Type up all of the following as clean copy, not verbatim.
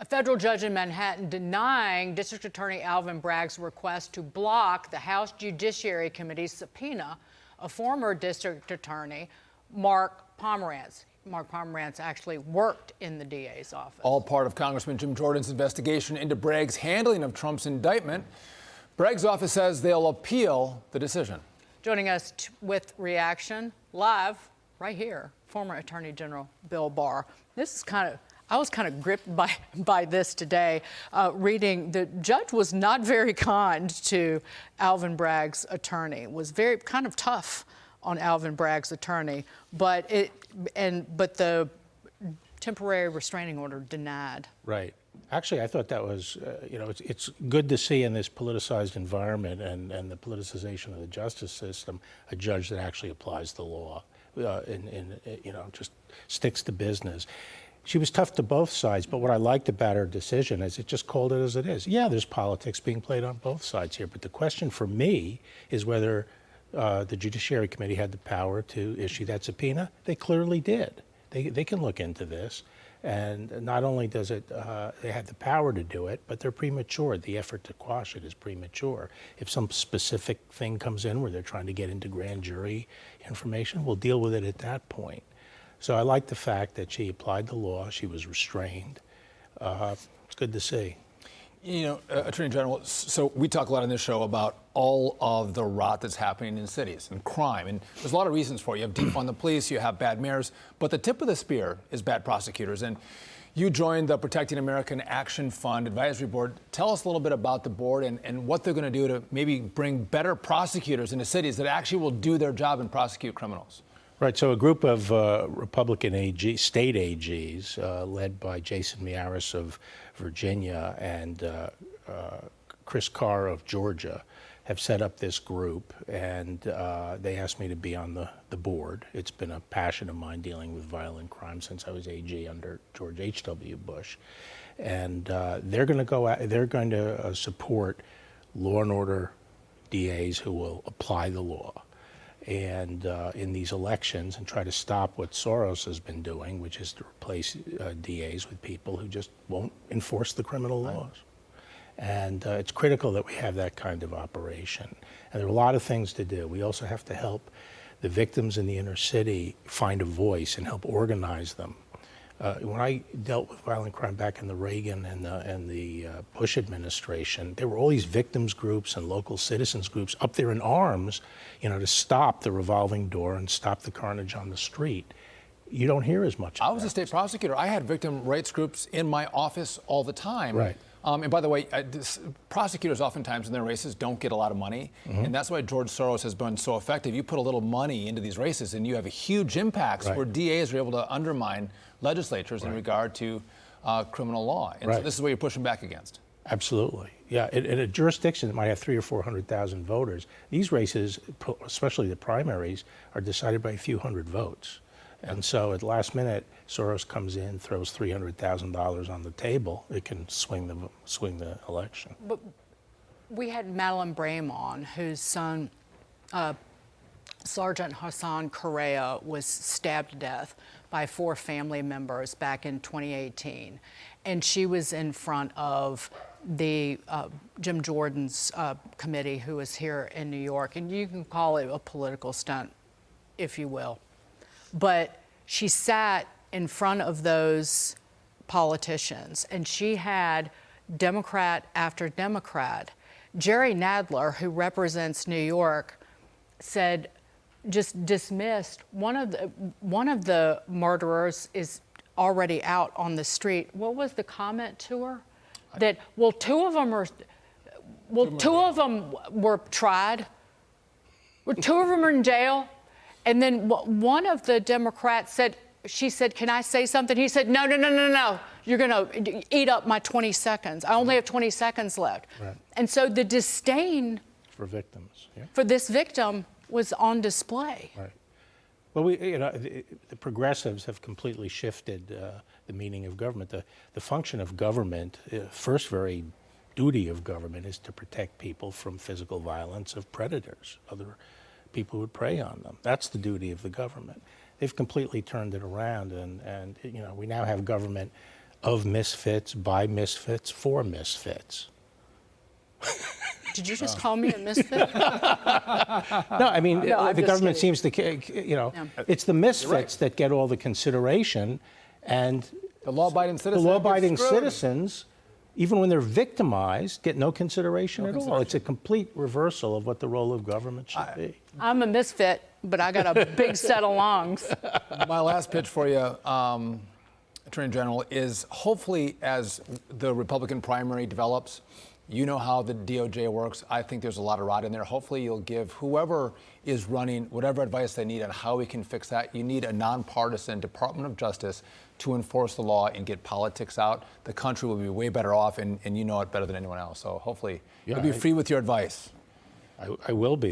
A federal judge in Manhattan denying District Attorney Alvin Bragg's request to block the House Judiciary Committee's subpoena of former district attorney Mark Pomerantz. Mark Pomerantz actually worked in the DA's office. All part of Congressman Jim Jordan's investigation into Bragg's handling of Trump's indictment. Bragg's office says they'll appeal the decision. Joining us with reaction live right here, former Attorney General Bill Barr. This is I was kind of gripped by this today, reading the judge was not very kind to Alvin Bragg's attorney, was very kind of tough on Alvin Bragg's attorney, but the temporary restraining order denied. Right. Actually, I thought that was, it's good to see in this politicized environment and the politicization of the justice system, a judge that actually applies the law, just sticks to business. She was tough to both sides, but what I liked about her decision is it just called it as it is. Yeah, there's politics being played on both sides here, but the question for me is whether the Judiciary Committee had the power to issue that subpoena. They clearly did. They can look into this, and not only does it, they have the power to do it, but they're premature. The effort to quash it is premature. If some specific thing comes in where they're trying to get into grand jury information, we'll deal with it at that point. So I like the fact that she applied the law, she was restrained. It's good to see. You know, Attorney General, so we talk a lot on this show about all of the rot that's happening in cities and crime, and there's a lot of reasons for it. You have defund the police, you have bad mayors, but the tip of the spear is bad prosecutors. And you joined the Protecting American Action Fund Advisory Board. Tell us a little bit about the board and what they're going to do to maybe bring better prosecutors into cities that actually will do their job and prosecute criminals. Right, so a group of Republican state AGs, led by Jason Miyares of Virginia and Chris Carr of Georgia, have set up this group, and they asked me to be on the board. It's been a passion of mine dealing with violent crime since I was AG under George H.W. Bush. And they're going to support law and order DAs who will apply the law. And in these elections, and try to stop what Soros has been doing, which is to replace DAs with people who just won't enforce the criminal laws. And it's critical that we have that kind of operation. And there are a lot of things to do. We also have to help the victims in the inner city find a voice and help organize them. When I dealt with violent crime back in the Reagan and the Bush administration, there were all these victims groups and local citizens groups up there in arms, to stop the revolving door and stop the carnage on the street. You don't hear as much of that. I was a state prosecutor. I had victim rights groups in my office all the time. Right. And by the way, prosecutors oftentimes in their races don't get a lot of money, and that's why George Soros has been so effective. You put a little money into these races, and you have a huge impacts where DAs are able to undermine legislatures in regard to criminal law. And so this is what you're pushing back against. Absolutely. Yeah, in a jurisdiction that might have 300,000 or 400,000 voters, these races, especially the primaries, are decided by a few hundred votes. And so at the last minute, Soros comes in, throws $300,000 on the table. It can swing the election. But we had Madeline Brame on, whose son, Sergeant Hassan Correa, was stabbed to death by 4 family members back in 2018. And she was in front of the Jim Jordan's committee, who was here in New York. And you can call it a political stunt, if you will. But she sat in front of those politicians, and she had Democrat after Democrat. Jerry Nadler, who represents New York, said, just dismissed, one of the murderers is already out on the street. What was the comment to her? That, well, two of them were tried. Well, 2 of them are in jail. And then one of the Democrats said, she said, can I say something? He said, no. You're going to eat up my 20 seconds. I only have 20 seconds left. Right. And so the disdain for victims, for this victim was on display. Right. Well, the progressives have completely shifted the meaning of government. The function of government, first very duty of government, is to protect people from physical violence of predators, other people who would prey on them. That's the duty of the government. They've completely turned it around, and we now have government of misfits, by misfits, for misfits. Did you just call me a misfit? No, I mean, No, I'm the just government kidding. seems to, Yeah. it's the misfits that get all the consideration, and The law-abiding the citizen. law-abiding gets screwed. citizens, even when they're victimized, get no consideration No at all. consideration. It's a complete reversal of what the role of government should be. I'm a misfit, but I got a big set of lungs. My last pitch for you, Attorney General, is hopefully as the Republican primary develops, you know how the DOJ works. I think there's a lot of rot in there. Hopefully you'll give whoever is running whatever advice they need on how we can fix that. You need a nonpartisan Department of Justice to enforce the law and get politics out. The country will be way better off, and you know it better than anyone else. So hopefully you'll be free with your advice. I will be.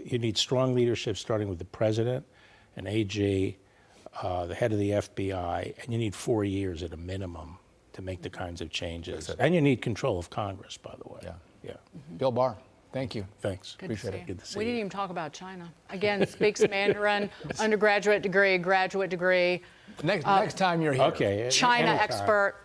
You need strong leadership, starting with the president, an AG, the head of the FBI, and you need 4 years at a minimum to make the kinds of changes. And you need control of Congress, by the way. Yeah. Bill Barr, thank you. Thanks. Good to Appreciate see it. you. Good to see We you. didn't even talk about China. Again, speaks Mandarin, undergraduate degree, graduate degree. Next time you're here. Okay. China anytime. expert.